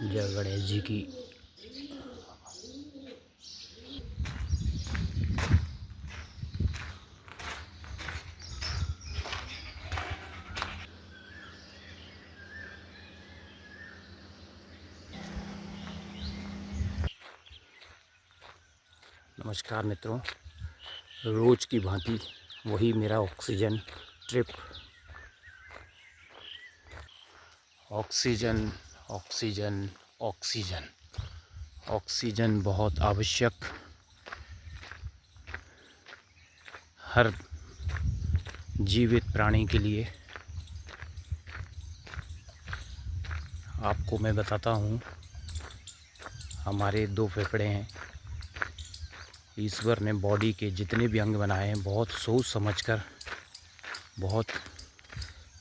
जय गणेश जी की। नमस्कार मित्रों, रोज की भांति वही मेरा oxygen trip. Oxygen oxygen oxygen oxygen बहुत आवश्यक हर जीवित प्राणी के लिए। आपको मैं बताता हूँ, हमारे 2 फेफड़े हैं। ईश्वर ने बॉडी के जितने भी अंग बनाए हैं बहुत सोच समझकर, बहुत।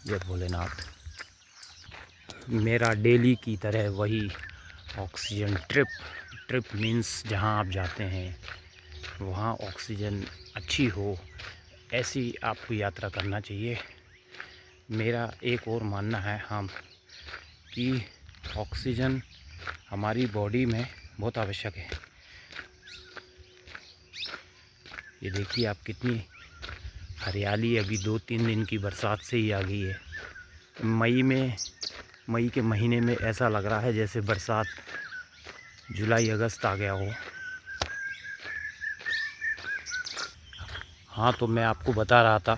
जय भोलेनाथ। मेरा डेली की तरह वही ऑक्सीजन ट्रिप मीन्स जहाँ आप जाते हैं वहाँ ऑक्सीजन अच्छी हो, ऐसी आपको यात्रा करना चाहिए। मेरा एक और मानना है कि ऑक्सीजन हमारी बॉडी में बहुत आवश्यक है। ये देखिए आप, कितनी हरियाली अभी 2-3 दिन की बरसात से ही आ गई है। मई के महीने में ऐसा लग रहा है जैसे बरसात जुलाई अगस्त आ गया हो। हाँ, तो मैं आपको बता रहा था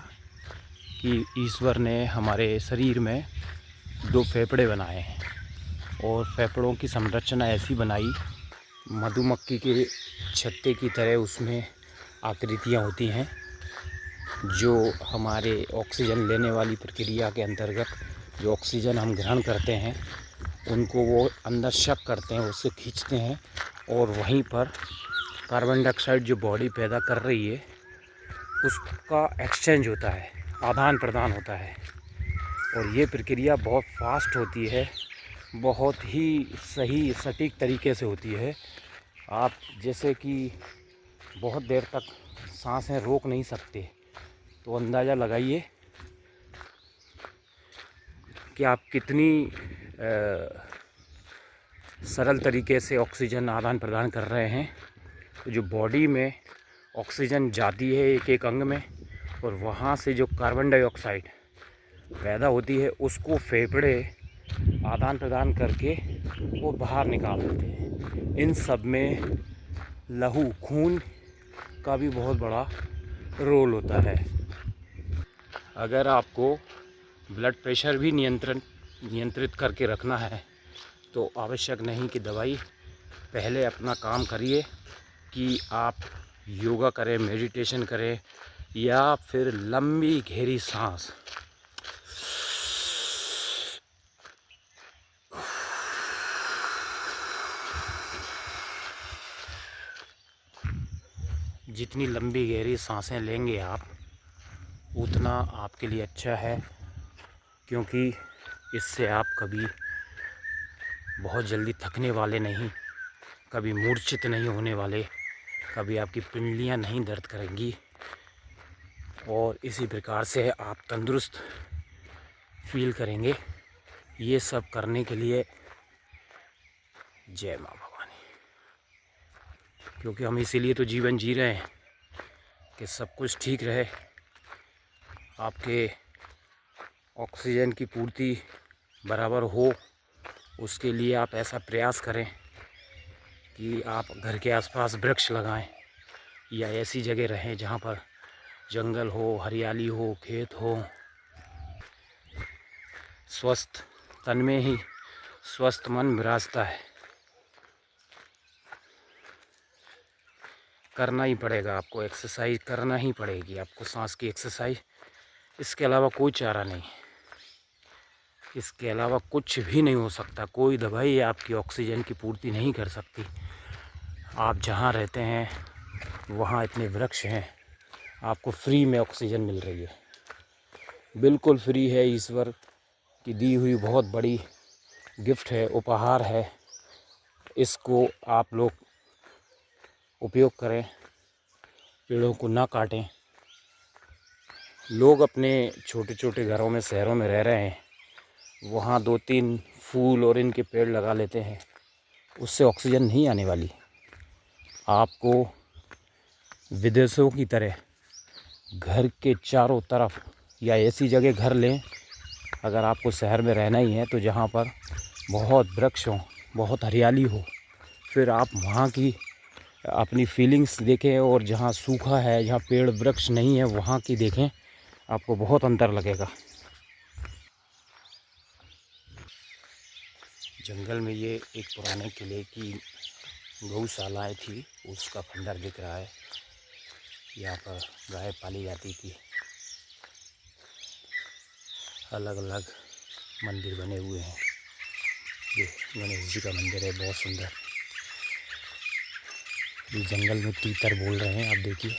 कि ईश्वर ने हमारे शरीर में 2 फेफड़े बनाए हैं और फेफड़ों की संरचना ऐसी बनाई, मधुमक्खी के छत्ते की तरह उसमें आकृतियाँ होती हैं, जो हमारे ऑक्सीजन लेने वाली प्रक्रिया के अंतर्गत जो ऑक्सीजन हम ग्रहण करते हैं उनको वो अंदर शक करते हैं, उससे खींचते हैं और वहीं पर कार्बन डाइऑक्साइड जो बॉडी पैदा कर रही है उसका एक्सचेंज होता है, आदान प्रदान होता है। और ये प्रक्रिया बहुत फास्ट होती है, बहुत ही सही सटीक तरीके से होती है। आप जैसे कि बहुत देर तक सांसें रोक नहीं सकते, तो अंदाज़ा लगाइए कि आप कितनी सरल तरीके से ऑक्सीजन आदान प्रदान कर रहे हैं। तो जो बॉडी में ऑक्सीजन जाती है एक एक अंग में, और वहाँ से जो कार्बन डाइऑक्साइड पैदा होती है उसको फेफड़े आदान प्रदान करके वो बाहर निकाल देते हैं। इन सब में लहू, खून का भी बहुत बड़ा रोल होता है। अगर आपको ब्लड प्रेशर भी नियंत्रित करके रखना है तो आवश्यक नहीं कि दवाई, पहले अपना काम करिए कि आप योगा करें, मेडिटेशन करें, या फिर लंबी गहरी सांस। जितनी लंबी गहरी सांसें लेंगे आप, उतना आपके लिए अच्छा है, क्योंकि इससे आप कभी बहुत जल्दी थकने वाले नहीं, कभी मूर्छित नहीं होने वाले, कभी आपकी पिंडलियां नहीं दर्द करेंगी, और इसी प्रकार से आप तंदुरुस्त फील करेंगे। ये सब करने के लिए जय माँ भवानी, क्योंकि हम इसीलिए तो जीवन जी रहे हैं कि सब कुछ ठीक रहे, आपके ऑक्सीजन की पूर्ति बराबर हो। उसके लिए आप ऐसा प्रयास करें कि आप घर के आसपास वृक्ष लगाएं, या ऐसी जगह रहें जहाँ पर जंगल हो, हरियाली हो, खेत हो। स्वस्थ तन में ही स्वस्थ मन विराजता है। करना ही पड़ेगा आपको, एक्सरसाइज करना ही पड़ेगी आपको, सांस की एक्सरसाइज। इसके अलावा कोई चारा नहीं, इसके अलावा कुछ भी नहीं हो सकता। कोई दवाई आपकी ऑक्सीजन की पूर्ति नहीं कर सकती। आप जहाँ रहते हैं वहाँ इतने वृक्ष हैं, आपको फ्री में ऑक्सीजन मिल रही है, बिल्कुल फ्री है। ईश्वर की दी हुई बहुत बड़ी गिफ्ट है, उपहार है। इसको आप लोग उपयोग करें, पेड़ों को ना काटें। लोग अपने छोटे छोटे घरों में, शहरों में रह रहे हैं, वहाँ 2-3 फूल और इनके पेड़ लगा लेते हैं, उससे ऑक्सीजन नहीं आने वाली। आपको विदेशों की तरह घर के चारों तरफ या ऐसी जगह घर लें, अगर आपको शहर में रहना ही है तो जहाँ पर बहुत वृक्ष हों, बहुत हरियाली हो, फिर आप वहाँ की अपनी फीलिंग्स देखें, और जहाँ सूखा है, जहाँ पेड़ वृक्ष नहीं है, वहाँ की देखें, आपको बहुत अंतर लगेगा। जंगल में ये एक पुराने किले की गौशालाएँ थी, उसका खंडर दिख रहा है। यहाँ पर गाय पाली जाती थी। अलग अलग मंदिर बने हुए हैं। ये गणेश जी का मंदिर है, बहुत सुंदर। ये जंगल में तीतर बोल रहे हैं, आप देखिए।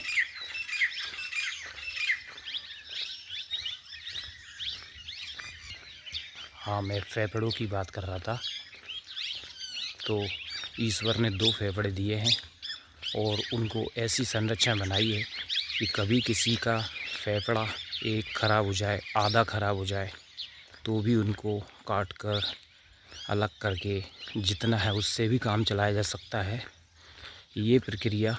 हाँ, मैं फेफड़ों की बात कर रहा था। तो ईश्वर ने 2 फेफड़े दिए हैं और उनको ऐसी संरचना बनाई है कि कभी किसी का फेफड़ा एक ख़राब हो जाए, आधा ख़राब हो जाए, तो भी उनको काट कर अलग करके जितना है उससे भी काम चलाया जा सकता है। ये प्रक्रिया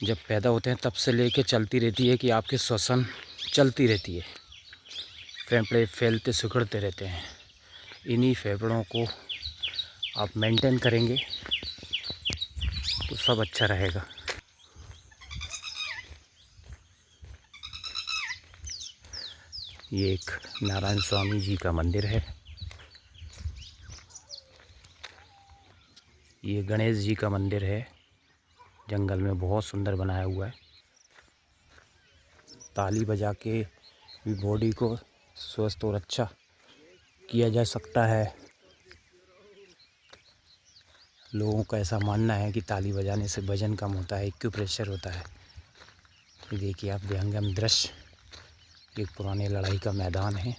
जब पैदा होते हैं तब से लेके चलती रहती है कि आपके श्वसन चलती रहती है, फेफड़े फैलते सिकुड़ते रहते हैं। इन्हीं फेफड़ों को आप मेंटेन करेंगे तो सब अच्छा रहेगा। ये एक नारायण स्वामी जी का मंदिर है। ये गणेश जी का मंदिर है, जंगल में बहुत सुंदर बनाया हुआ है। ताली बजा के भी बॉडी को स्वस्थ और अच्छा किया जा सकता है। लोगों का ऐसा मानना है कि ताली बजाने से वजन कम होता है, एक्यूप्रेशर होता है। ये देखिए आप विहंगम दृश्य, एक पुराने लड़ाई का मैदान है।